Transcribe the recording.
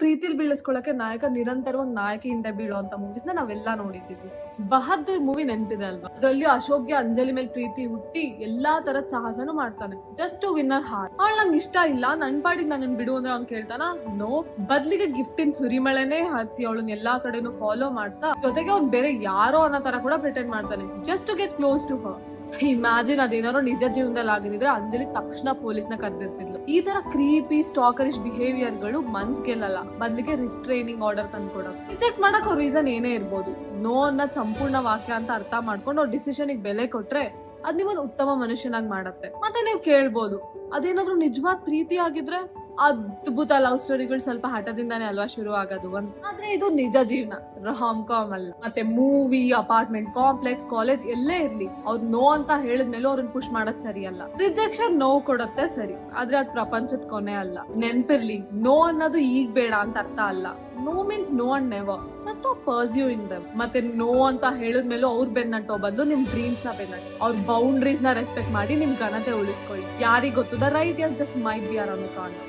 ಪ್ರೀತಿಲ್ ಬೀಳಿಸ್ಕೊಳಕ್ಕೆ ನಾಯಕ ನಿರಂತರವಾಗಿ ನಾಯಕಿಯಿಂದ ಬೀಳೋಂತ ಮೂವೀಸ್ ನಾವೆಲ್ಲ ನೋಡಿದೀವಿ. ಬಹದ್ದೂರ್ ಮೂವಿ ನೆನ್ಪಿದೆ ಅಲ್ವಾ? ಅದ್ರಲ್ಲಿ ಅಶೋಕ್ಗೆ ಅಂಜಲಿ ಮೇಲೆ ಪ್ರೀತಿ ಹುಟ್ಟಿ ಎಲ್ಲಾ ತರದ್ ಸಾಹಸನು ಮಾಡ್ತಾನೆ just to win her heart. ಅವಳು ನಂಗೆ ಇಷ್ಟ ಇಲ್ಲ, ನನ್ ಪಾಡಿಗೆ ನನ್ನ ಬಿಡು ಅಂದ್ರೆ ಅವ್ನು ಕೇಳ್ತಾನ ನೋ. ಬದ್ಲಿಗೆ ಗಿಫ್ಟಿನ್ ಸುರಿಮಳೆನೆ ಹರಿಸಿ ಅವಳನ್ನ ಎಲ್ಲಾ ಕಡೆನೂ ಫಾಲೋ ಮಾಡ್ತಾ ಜೊತೆಗೆ ಅವ್ನು ಬೇರೆ ಯಾರೋ ಅನ್ನೋ ತರ ಕೂಡ ಪ್ರಿಟೆಂಡ್ ಮಾಡ್ತಾನೆ just to get close to her. Imagine ಅದೇನಾದ್ರು ನಿಜ ಜೀವನದಲ್ಲಿ ಆಗಿದ್ರೆ ಅಂಜಲಿ ತಕ್ಷಣ ಪೊಲೀಸ್ನ ಕರೆದಿರ್ತಿದ್ಲು. ಈ ತರ ಕ್ರೀಪಿ ಸ್ಟಾಕರಿಶ್ ಬಿಹೇವಿಯರ್ ಗಳು ಮನ್ಸ್ ಗೆಲ್ಲಲ್ಲ, ಬದ್ಲಿಗೆ ರಿಸ್ಟ್ರೈನಿಂಗ್ ಆರ್ಡರ್ ತಂದ್ಕೊಡ. ರಿಜೆಕ್ಟ್ ಮಾಡಕ್ ಅವ್ರ ರೀಸನ್ ಏನೇ ಇರ್ಬೋದು, ನೋ ಅನ್ನೋದ್ ಸಂಪೂರ್ಣ ವಾಕ್ಯ ಅಂತ ಅರ್ಥ ಮಾಡ್ಕೊಂಡು ಅವ್ರ ಡಿಸಿಷನ್ ಬೆಲೆ ಕೊಟ್ರೆ ಅದ್ ನೀವೊಂದು ಉತ್ತಮ ಮನುಷ್ಯನಾಗಿ ಮಾಡತ್ತೆ. ಮತ್ತೆ ನೀವ್ ಕೇಳ್ಬೋದು, ಅದೇನಾದ್ರು ನಿಜವಾದ ಪ್ರೀತಿ ಆಗಿದ್ರೆ ಅದ್ಭುತ ಲವ್ ಸ್ಟೋರಿಗಳು ಸ್ವಲ್ಪ ಹಠದಿಂದಾನೇ ಅಲ್ವಾ ಶುರು ಆಗೋದು ಅಂತ. ಆದ್ರೆ ಇದು ನಿಜ ಜೀವನ, ರಾಮ್ ಕಾಮ್ ಅಲ್ಲ. ಮತ್ತೆ ಮೂವಿ, ಅಪಾರ್ಟ್ಮೆಂಟ್ ಕಾಂಪ್ಲೆಕ್ಸ್, ಕಾಲೇಜ್ ಎಲ್ಲೇ ಇರ್ಲಿ, ಅವ್ರು ನೋ ಅಂತ ಹೇಳಿದ್ಮೇಲೆ ಅವ್ರನ್ನ ಪುಷ್ ಮಾಡೋದ್ ಸರಿ ಅಲ್ಲ. ರಿಜೆಕ್ಷನ್ ನೋವು ಕೊಡತ್ತೆ ಸರಿ, ಆದ್ರೆ ಅದ್ ಪ್ರಪಂಚದ ಕೊನೆ ಅಲ್ಲ. ನೆನ್ಪಿರ್ಲಿ, ನೋ ಅನ್ನೋದು ಈಗ ಬೇಡ ಅಂತ ಅರ್ಥ ಅಲ್ಲ. No means no and never, so stop pursuing them. ಮತ್ತೆ ನೋ ಅಂತ ಹೇಳಿದ್ಮೇಲೂ ಅವ್ರ ಬೆನ್ನಟ್ಟೋ ಬದಲು ನಿಮ್ ಡ್ರೀಮ್ಸ್ ನ ಬೆನ್ನಟ್ಟಿ, ಅವ್ರ ಬೌಂಡ್ರೀಸ್ ನ ರೆಸ್ಪೆಕ್ಟ್ ಮಾಡಿ ನಿಮ್ ಘನತೆ ಉಳಿಸ್ಕೊಳ್ಳಿ. ಯಾರಿಗ್ ಗೊತ್ತದ right as just might be around the corner.